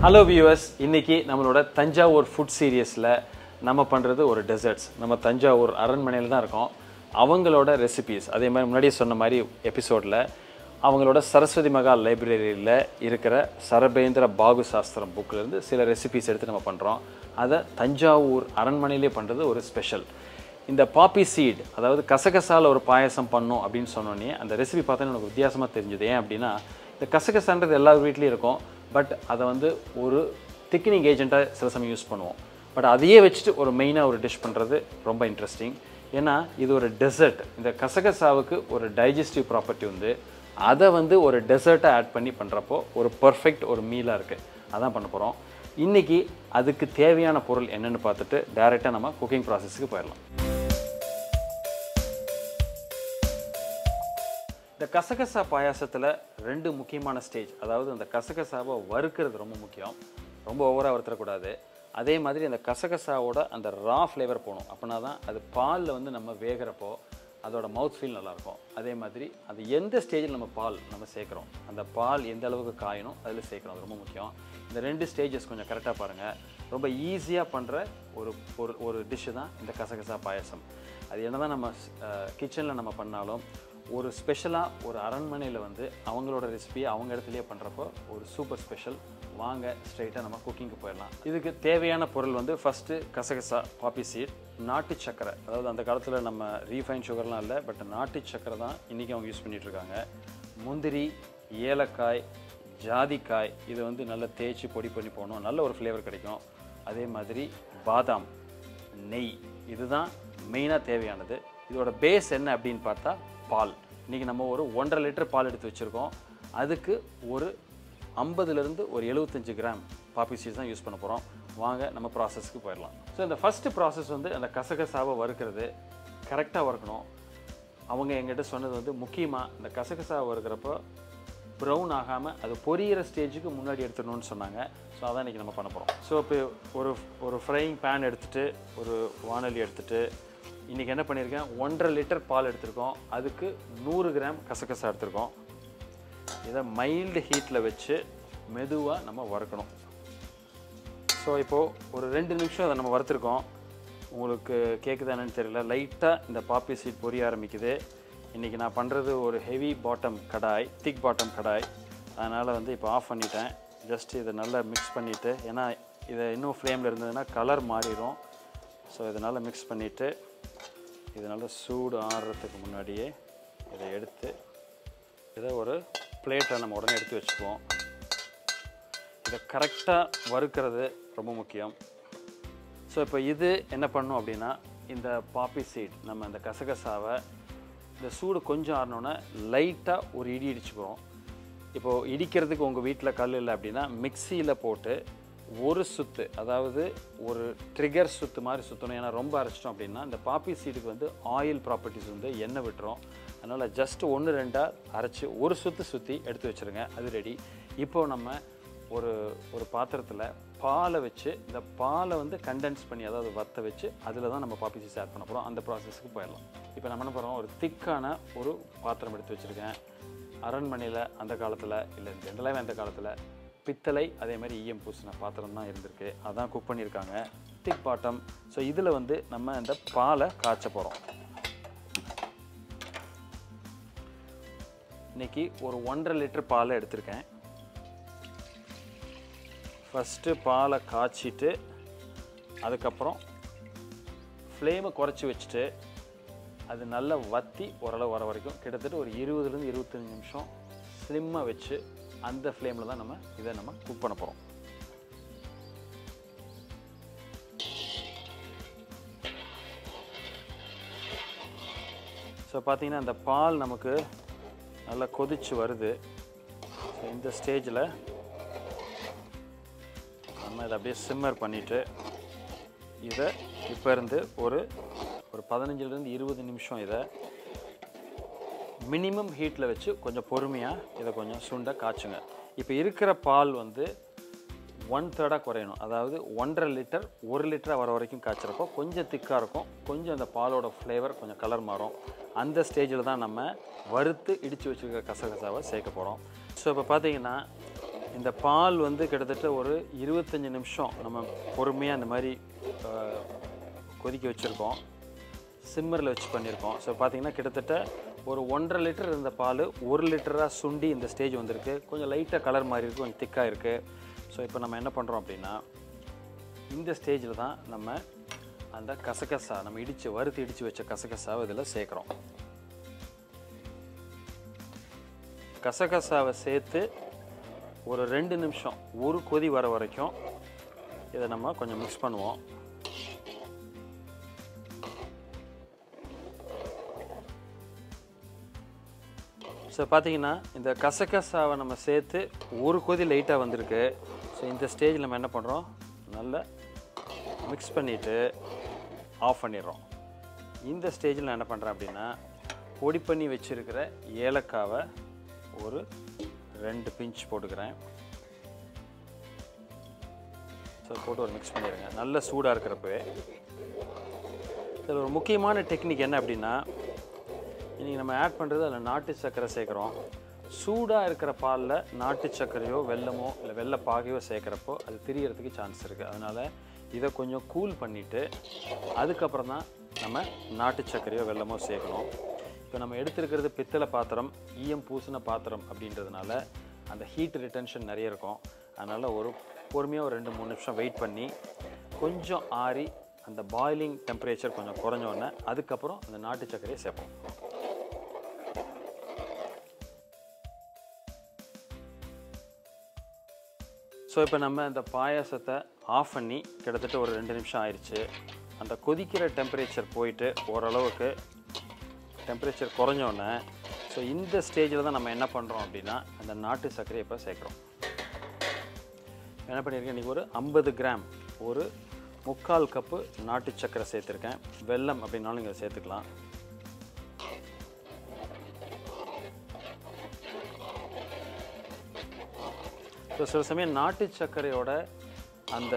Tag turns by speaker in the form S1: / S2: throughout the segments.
S1: Hello viewers, இன்னைக்கு நம்மளோட Thanjavur food சீரியஸில் நம்ம பண்ணுறது ஒரு டெசர்ட்ஸ். நம்ம தஞ்சாவூர் அரண்மனையில் தான் இருக்கோம். அவங்களோட ரெசிபீஸ் அதே மாதிரி முன்னாடியே சொன்ன மாதிரி எபிசோடில் அவங்களோட சரஸ்வதி மகால் லைப்ரரியில் இருக்கிற சரபேந்திர பாகு சாஸ்திரம் புக்கிலேருந்து சில ரெசிபீஸ் எடுத்து நம்ம பண்ணுறோம். அதை தஞ்சாவூர் அரண்மனையிலே பண்ணுறது ஒரு ஸ்பெஷல். இந்த பாப்பி சீட், அதாவது கசகசால ஒரு பாயசம் பண்ணோம் அப்படின்னு சொன்னோன்னே அந்த ரெசிபி பார்த்தோன்னே எனக்கு வித்தியாசமாக தெரிஞ்சுது. ஏன் அப்படின்னா, இந்த கசகசான்றது எல்லா வீட்லேயும் இருக்கும். பட் அதை வந்து ஒரு திக்னிங் ஏஜெண்ட்டாக சில சமயம் யூஸ் பண்ணுவோம். பட் அதையே வச்சுட்டு ஒரு மெயினாக ஒரு டிஷ் பண்ணுறது ரொம்ப இன்ட்ரெஸ்டிங். ஏன்னா இது ஒரு டெசர்ட். இந்த கசகசாவுக்கு ஒரு டைஜஸ்டிவ் ப்ராப்பர்ட்டி வந்து அதை வந்து ஒரு டெசர்ட்டாக ஆட் பண்ணி பண்ணுறப்போ ஒரு பர்ஃபெக்ட் ஒரு மீலாக இருக்குது. அதான் பண்ண போகிறோம். இன்றைக்கி அதுக்கு தேவையான பொருள் என்னென்னு பார்த்துட்டு டைரெக்டாக நம்ம குக்கிங் ப்ராசஸ்க்கு போயிடலாம். இந்த கசகசா பாயாசத்தில் ரெண்டு முக்கியமான ஸ்டேஜ். அதாவது அந்த கசகசாவை வறுக்கிறது ரொம்ப முக்கியம். ரொம்ப ஓவராக வறுத்தரக்கூடாது. அதே மாதிரி அந்த கசகசாவோட அந்த ரா ஃப்ளேவர் போகணும். அப்படின்னா தான் அது பாலில் வந்து நம்ம வேகிறப்போ அதோட மவுத் ஃபீல் நல்லாயிருக்கும். அதே மாதிரி அது எந்த ஸ்டேஜில் நம்ம சேர்க்குறோம், அந்த பால் எந்த அளவுக்கு காயணும் அதில் சேர்க்குறோம், அது ரொம்ப முக்கியம். இந்த ரெண்டு ஸ்டேஜஸ் கொஞ்சம் கரெக்டாக பாருங்கள். ரொம்ப ஈஸியாக பண்ணுற ஒரு டிஷ்ஷு தான் இந்த கசகசா பாயாசம். அது என்ன தான் நம்ம கிச்சனில் நம்ம பண்ணாலும் ஒரு ஸ்பெஷலாக ஒரு அரண்மனையில் வந்து அவங்களோட ரெசிபியை அவங்க இடத்துலையே பண்ணுறப்போ ஒரு சூப்பர் ஸ்பெஷல். வாங்க ஸ்ட்ரைட்டாக நம்ம குக்கிங்க்கு போயிடலாம். இதுக்கு தேவையான பொருள் வந்து ஃபஸ்ட்டு கசகசா, பாப்பி சீட், நாட்டு சக்கரை. அதாவது அந்த காலத்தில் நம்ம ரீஃபைன் சுகர்லாம் இல்லை, பட் நாட்டு சக்கரை தான் இன்றைக்கி அவங்க யூஸ் பண்ணிகிட்ருக்காங்க. முந்திரி, ஏலக்காய், ஜாதிக்காய், இது வந்து நல்லா தேய்ச்சி பொடி பண்ணி போகணும், நல்ல ஒரு ஃப்ளேவர் கிடைக்கும். அதே மாதிரி பாதாம், நெய், இதுதான் மெயினாக தேவையானது. இதோட பேஸ் என்ன அப்படின்னு பார்த்தா பால். இன்றைக்கி நம்ம ஒரு 1.5 லிட்டர் பால் எடுத்து வச்சுருக்கோம். அதுக்கு ஒரு 50லேருந்து ஒரு 75 கிராம் பாப்பி சீட்ஸ் தான் யூஸ் பண்ண போகிறோம். வாங்க நம்ம ப்ராசஸ்க்கு போயிடலாம். ஸோ இந்த ஃபஸ்ட்டு ப்ராசஸ் வந்து அந்த கசகசாவை வறுக்கிறது. கரெக்டாக வறுக்கணும். அவங்க எங்கிட்ட சொன்னது வந்து முக்கியமாக இந்த கசகசாவை வறுக்கிறப்போ ப்ரௌன் ஆகாமல் அது பொரியிற ஸ்டேஜுக்கு முன்னாடி எடுத்துடணும்னு சொன்னாங்க. ஸோ அதான் இன்றைக்கி நம்ம பண்ண போகிறோம். ஸோ இப்போ ஒரு ஃப்ரையிங் பேன் எடுத்துகிட்டு ஒரு வானொலி எடுத்துகிட்டு இன்றைக்கி என்ன பண்ணியிருக்கேன், 1.5 லிட்டர் பால் எடுத்திருக்கோம். அதுக்கு 100 கிராம் கசகசா எடுத்திருக்கோம். இதை மைல்டு ஹீட்டில் வச்சு மெதுவாக நம்ம வறுக்கணும். ஸோ இப்போது ஒரு 2 நிமிஷம் அதை நம்ம வறுத்துருக்கோம். உங்களுக்கு கேட்குதா என்னன்னு தெரியல, லைட்டாக இந்த பாப்பி சீட் பொரிய ஆரம்பிக்குது. இன்றைக்கி நான் பண்ணுறது ஒரு ஹெவி பாட்டம் கடாய், திக் பாட்டம் கடாய். அதனால் வந்து இப்போ ஆஃப் பண்ணிட்டேன். ஜஸ்ட் இதை நல்லா மிக்ஸ் பண்ணிவிட்டு, ஏன்னா இதை இன்னும் ஃப்ளேமில் இருந்ததுன்னா கலர் மாறிடும். ஸோ இதனால் மிக்ஸ் பண்ணிவிட்டு இதனால் சூடு ஆறுறதுக்கு முன்னாடியே இதை எடுத்து இதை ஒரு பிளேட்டில் நம்ம உடனே எடுத்து வச்சுக்குவோம். இதை கரெக்டாக வறுக்கிறது ரொம்ப முக்கியம். ஸோ இப்போ இது என்ன பண்ணணும் அப்படின்னா, இந்த பாப்பி சீட், நம்ம இந்த கசகசாவை இந்த சூடு கொஞ்சம் ஆறினோன்னே லைட்டாக ஒரு இடி இடிச்சுக்குவோம். இப்போது இடிக்கிறதுக்கு உங்கள் வீட்டில் கல் இல்லை அப்படின்னா மிக்சியில் போட்டு ஒரு சுத்து, அதாவது ஒரு ட்ரிகர் சுத்து மாதிரி சுற்றணும். ஏன்னா ரொம்ப அரைச்சிட்டோம் அப்படின்னா இந்த பாப்பி சீடுக்கு வந்து ஆயில் ப்ராப்பர்ட்டிஸ் வந்து எண்ணெய் விட்டுரும். அதனால் ஜஸ்ட்டு 1-2 அரைச்சி ஒரு சுற்றி எடுத்து வச்சுருங்க. அது ரெடி. இப்போது நம்ம ஒரு பாத்திரத்தில் பாலை வச்சு இந்த பாலை வந்து கண்டென்ஸ் பண்ணி, அதாவது வற்ற வச்சு அதில் தான் நம்ம பாப்பி சீட்ஸ் ஆட் பண்ண போகிறோம். அந்த ப்ராசஸ்க்கு போயிடலாம். இப்போ நம்ம என்ன பண்ணுறோம், ஒரு திக்கான ஒரு பாத்திரம் எடுத்து வச்சுருக்கேன். அரண்மனையில் அந்த காலத்தில் இல்லை ஜென்ரலாகவே அந்த காலத்தில் பித்தளை அதே மாதிரி ஈயம் பூசின பாத்திரம் தான் இருந்திருக்கு. அதான் குக் பண்ணியிருக்காங்க, திக் பாட்டம். ஸோ இதில் வந்து நம்ம இந்த பாலை காய்ச்ச போகிறோம். இன்றைக்கி ஒரு 1.5 லிட்டர் பாலை எடுத்திருக்கேன். ஃபஸ்ட்டு பாலை காய்ச்சிட்டு அதுக்கப்புறம் ஃப்ளேமை குறைச்சி வச்சுட்டு அது நல்லா வற்றி ஓரளவு வர வரைக்கும் கிட்டத்தட்ட ஒரு 20லேருந்து 25 நிமிஷம் ஸ்லிம்மாக வச்சு அந்த ஃப்ளேமில் தான் இதை நம்ம குக் பண்ண போகிறோம். ஸோ பார்த்தீங்கன்னா இந்த பால் நமக்கு நல்லா கொதிச்சு வருது. ஸோ இந்த ஸ்டேஜில் நம்ம இதை அப்படியே சிம்மர் பண்ணிவிட்டு இதை இப்போ இருந்து ஒரு 15லேருந்து 20 நிமிஷம் இதை மினிமம் ஹீட்டில் வச்சு கொஞ்சம் பொறுமையாக இதை கொஞ்சம் சுண்ட காய்ச்சுங்க. இப்போ இருக்கிற பால் வந்து 1/3 குறையணும். அதாவது 1.5 லிட்டர் 1 லிட்டராக வர வரைக்கும் காய்ச்சிறப்போ கொஞ்சம் திக்காக இருக்கும். கொஞ்சம் அந்த பாலோட ஃப்ளேவர் கொஞ்சம் கலர் மாறும். அந்த ஸ்டேஜில் தான் நம்ம வறுத்து இடித்து வச்சுருக்க கசகசாவை சேர்க்க போகிறோம். ஸோ இப்போ பார்த்தீங்கன்னா இந்த பால் வந்து கிட்டத்தட்ட ஒரு 25 நிமிஷம் நம்ம பொறுமையாக அந்த மாதிரி கொதிக்க வச்சுருக்கோம். சிம்மரில் வச்சு பண்ணியிருக்கோம். ஸோ பார்த்தீங்கன்னா கிட்டத்தட்ட ஒரு 1.5 லிட்டர் இருந்த பால் 1 லிட்டராக சுண்டி இந்த ஸ்டேஜ் வந்திருக்கு. கொஞ்சம் லைட்டாக கலர் மாதிரி இருக்குது, கொஞ்சம் திக்காக இருக்குது. ஸோ இப்போ நம்ம என்ன பண்ணுறோம் அப்படின்னா, இந்த ஸ்டேஜில் தான் நம்ம அந்த கசகசா நம்ம வறுத்து இடித்து வச்ச கசகசாவை இதில் சேர்க்குறோம். கசகசாவை சேர்த்து ஒரு 2 நிமிஷம் ஒரு கொதி வர வரைக்கும் இதை நம்ம கொஞ்சம் மிக்ஸ் பண்ணுவோம். ஸோ பார்த்தீங்கன்னா இந்த கசகசாவை நம்ம சேர்த்து ஒரு கொதி லைட்டாக வந்திருக்கு. ஸோ இந்த ஸ்டேஜில் நம்ம என்ன பண்ணுறோம், நல்லா மிக்ஸ் பண்ணிவிட்டு ஆஃப் பண்ணிடுறோம். இந்த ஸ்டேஜில் நான் என்ன பண்ணுறேன் அப்படின்னா, பொடி பண்ணி வச்சுருக்கிற ஏலக்காவை ஒரு 2 பிஞ்ச் போட்டுக்கிறேன். ஸோ போட்டு ஒரு மிக்ஸ் பண்ணிடுங்க நல்ல சூடாக இருக்கிறப்பவே. இதில் ஒரு முக்கியமான டெக்னிக் என்ன அப்படின்னா, இன்றைக்கி நம்ம ஆட் பண்ணுறது அதில் நாட்டு சர்க்கரை சேர்க்குறோம். சூடாக இருக்கிற பாலில் நாட்டு சர்க்கரையோ வெல்லமோ இல்லை வெள்ளை பாகையோ சேர்க்குறப்போ அது திரியறதுக்கு சான்ஸ் இருக்குது. அதனால் இதை கொஞ்சம் கூல் பண்ணிவிட்டு அதுக்கப்புறம் தான் நம்ம நாட்டு சர்க்கரையோ வெல்லமோ சேர்க்கணும். இப்போ நம்ம எடுத்துருக்கிறது பித்தளை பாத்திரம், ஈயம் பூசின பாத்திரம் அப்படின்றதுனால அந்த ஹீட் ரிட்டென்ஷன் நிறைய இருக்கும். அதனால் ஒரு பொறுமையாக ஒரு 2-3 நிமிஷம் வெயிட் பண்ணி கொஞ்சம் ஆறி அந்த பாயிலிங் டெம்பரேச்சர் கொஞ்சம் குறைஞ்சோடனே அதுக்கப்புறம் அந்த நாட்டு சர்க்கரையை சேர்ப்போம். ஸோ இப்போ நம்ம இந்த பாயாசத்தை ஆஃப் பண்ணி கிட்டத்தட்ட ஒரு 2 நிமிஷம் ஆயிடுச்சு. அந்த கொதிக்கிற டெம்பரேச்சர் போயிட்டு ஓரளவுக்கு டெம்பரேச்சர் குறைஞ்சோடனே ஸோ இந்த ஸ்டேஜில் தான் நம்ம என்ன பண்ணுறோம் அப்படின்னா, அந்த நாட்டு சர்க்கரையை இப்போ சேர்க்குறோம். என்ன பண்ணியிருக்கேன், இன்றைக்கி ஒரு 50 கிராம் ஒரு 3/4 கப்பு நாட்டு சர்க்கரை சேர்த்துருக்கேன். வெல்லம் அப்படின்னாலும் நீங்கள் சேர்த்துக்கலாம். ஸோ சில சமயம் நாட்டு சர்க்கரையோட அந்த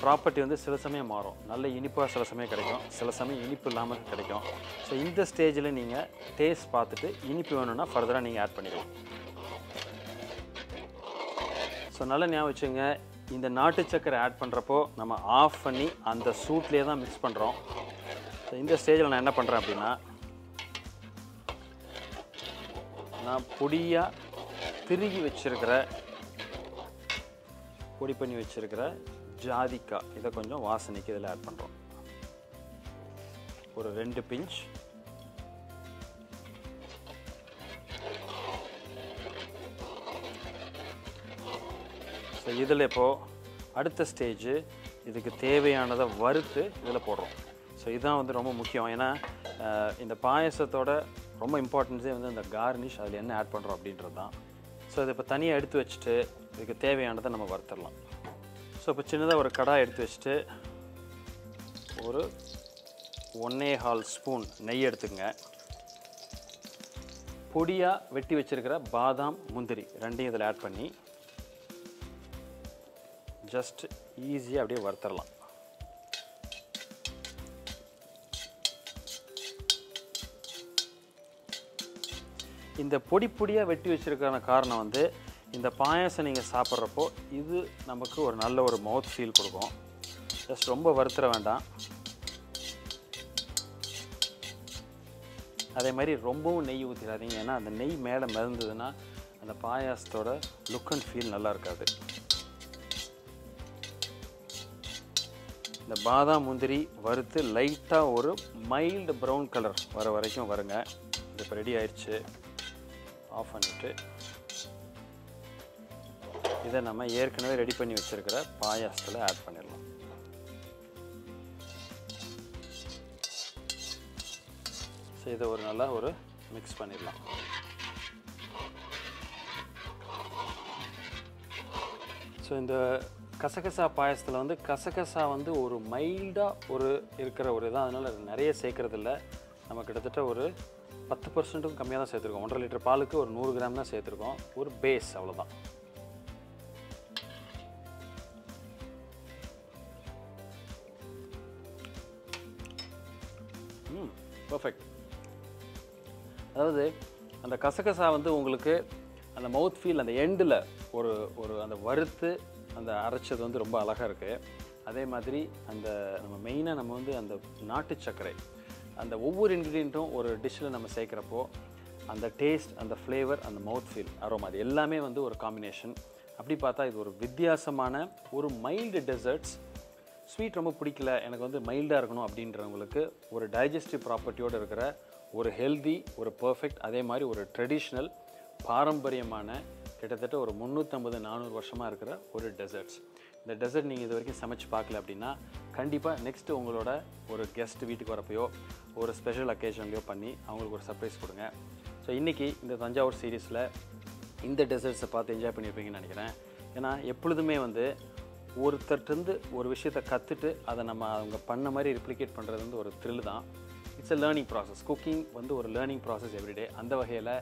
S1: ப்ராப்பர்ட்டி வந்து சில சமயம் மாறும். நல்ல இனிப்பாக சில சமயம் கிடைக்கும், சில சமயம் இனிப்பு இல்லாமல் கிடைக்கும். ஸோ இந்த ஸ்டேஜில் நீங்கள் டேஸ்ட் பார்த்துட்டு இனிப்பு வேணும்னா ஃபர்தராக நீங்கள் ஆட் பண்ணிடுவோம். ஸோ நல்லா ஞாபகம் வச்சுங்க, இந்த நாட்டு சர்க்கரை ஆட் பண்ணுறப்போ நம்ம ஆஃப் பண்ணி அந்த சூட்லேயே தான் மிக்ஸ் பண்ணுறோம். ஸோ இந்த ஸ்டேஜில் நான் என்ன பண்ணுறேன் அப்படின்னா, நான் பொடியாக திருகி வச்சுருக்கிற பொடி பண்ணி வச்சுருக்கிற ஜாதிக்காய் இதை கொஞ்சம் வாசனைக்கு இதில் ஆட் பண்ணுறோம். ஒரு 2 பிஞ்ச். ஸோ இதில் இப்போது அடுத்த ஸ்டேஜு இதுக்கு தேவையானதை வறுத்து இதில் போடுறோம். ஸோ இதுதான் வந்து ரொம்ப முக்கியம். ஏன்னா இந்த பாயசத்தோட ரொம்ப இம்பார்ட்டன்ஸே வந்து இந்த கார்னிஷ், அதில் என்ன ஆட் பண்ணுறோம் அப்படின்றது தான். ஸோ இதை இப்போ தனியாக எடுத்து வச்சுட்டு இதுக்கு தேவையானதை நம்ம வறுத்துடலாம். ஸோ இப்போ சின்னதாக ஒரு கடாய் எடுத்து வச்சுட்டு ஒரு 1.25 ஸ்பூன் நெய் எடுத்துக்கங்க. பொடியாக வெட்டி வச்சுருக்கிற பாதாம் முந்திரி ரெண்டையும் இதில் ஆட் பண்ணி ஜஸ்ட் ஈஸியாக அப்படியே வறுத்துடலாம். இந்த பொடியாக வெட்டி வச்சுருக்கான காரணம் வந்து, இந்த பாயாசம் நீங்கள் சாப்பிட்றப்போ இது நமக்கு ஒரு நல்ல ஒரு மவுத் ஃபீல் கொடுக்கும். ஜஸ்ட் ரொம்ப வறுத்துற வேண்டாம். அதே மாதிரி ரொம்பவும் நெய் ஊற்றிடாதீங்க. ஏன்னா அந்த நெய் மேலே மிதந்ததுன்னா அந்த பாயாசத்தோட லுக் அண்ட் ஃபீல் நல்லா இருக்காது. இந்த பாதாம் முந்திரி வறுத்து லைட்டாக ஒரு மைல்டு ப்ரௌன் கலர் வர வரைக்கும் வருங்க. இது இப்போ ரெடி ஆயிடுச்சு. ஆஃப் பண்ணிவிட்டு இதை நம்ம ஏற்கனவே ரெடி பண்ணி வச்சுருக்கிற பாயாசத்தில் ஆட் பண்ணிடலாம். ஸோ இதை ஒரு நல்லா ஒரு மிக்ஸ் பண்ணிடலாம். ஸோ இந்த கசகசா பாயசத்தில் வந்து கசகசா வந்து ஒரு மைல்டாக ஒரு இருக்கிற ஒரு இதான். அதனால் நிறைய சேர்க்கறது இல்லை. நம்ம கிட்டத்தட்ட ஒரு 10%க்கும் கம்மியாக தான் சேர்த்துருக்கோம். 1.5 லிட்டர் பாலுக்கு ஒரு 100 கிராம் தான் சேர்த்துருக்கோம். ஒரு பேஸ் அவ்வளோதான். பர்ஃபெக்ட். அதாவது அந்த கசகசா வந்து உங்களுக்கு அந்த மவுத் ஃபீல் அந்த எண்டில் ஒரு ஒரு அந்த வறுத்து அந்த அரைச்சது வந்து ரொம்ப அழகாக இருக்குது. அதே மாதிரி அந்த நம்ம மெயினாக நம்ம வந்து அந்த நாட்டு சர்க்கரை அந்த ஒவ்வொரு இன்க்ரீடியண்ட்டும் ஒரு டிஷ்ஷில் நம்ம சேர்க்குறப்போ அந்த டேஸ்ட், அந்த ஃப்ளேவர், அந்த மவுத் ஃபீல், அரோமா அது எல்லாமே வந்து ஒரு காம்பினேஷன். அப்படி பார்த்தா இது ஒரு வித்தியாசமான ஒரு மைல்டு டெசர்ட்ஸ். ஸ்வீட் ரொம்ப பிடிக்கல, எனக்கு வந்து மைல்டாக இருக்கணும் அப்படின்றவங்களுக்கு ஒரு டைஜஸ்டிவ் ப்ராப்பர்ட்டியோடு இருக்கிற ஒரு ஹெல்தி, ஒரு பர்ஃபெக்ட், அதே மாதிரி ஒரு ட்ரெடிஷ்னல் பாரம்பரியமான கிட்டத்தட்ட ஒரு 350-400 வருஷமாக இருக்கிற ஒரு டெசர்ட்ஸ். இந்த டெசர்ட் நீங்கள் இது வரைக்கும் சமைச்சு பார்க்கல அப்படின்னா கண்டிப்பாக நெக்ஸ்ட்டு உங்களோட ஒரு கெஸ்ட் வீட்டுக்கு வரப்பையோ ஒரு ஸ்பெஷல் அக்கேஷன்லையோ பண்ணி அவங்களுக்கு ஒரு சர்ப்ரைஸ் கொடுங்க. ஸோ இன்றைக்கி இந்த தஞ்சாவூர் சீரீஸில் இந்த டெசர்ட்ஸை பார்த்து என்ஜாய் பண்ணியிருப்பீங்கன்னு நினைக்கிறேன். ஏன்னா எப்பொழுதுமே வந்து ஒருத்தர்கிட்டருந்து ஒரு விஷயத்தை கற்றுட்டு அதை நம்ம அவங்க பண்ண மாதிரி ரிப்ளிகேட் பண்ணுறது வந்து ஒரு த்ரில் தான். It's a learning process. Cooking வந்து ஒரு லேர்னிங் ப்ராசஸ் எவ்ரிடே. அந்த வகையில்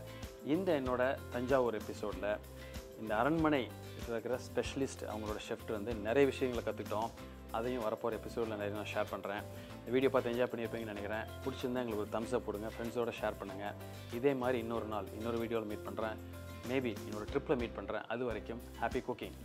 S1: இந்த என்னோட தஞ்சாவூர் எபிசோடில் இந்த அரண்மனை இருக்கிற ஸ்பெஷலிஸ்ட் அவங்களோட ஷெஃப்ட் வந்து நிறைய விஷயங்களை கற்றுக்கிட்டோம். அதையும் வரப்போகிற எபிசோடில் நிறைய நான் ஷேர் பண்ணுறேன். இந்த வீடியோ பார்த்து என்ஜாய் பண்ணியிருப்பீங்கன்னு நினைக்கிறேன். பிடிச்சிருந்தா எங்களுக்கு ஒரு தம்ஸ் அப் போடுங்க, ஃப்ரெண்ட்ஸோட ஷேர் பண்ணுங்கள். இதே மாதிரி இன்னொரு நாள் இன்னொரு வீடியோவில் மீட் பண்ணுறேன். மேபி இன்னொரு ட்ரிப்பில் மீட் பண்ணுறேன். அது வரைக்கும் ஹாப்பி குக்கிங்.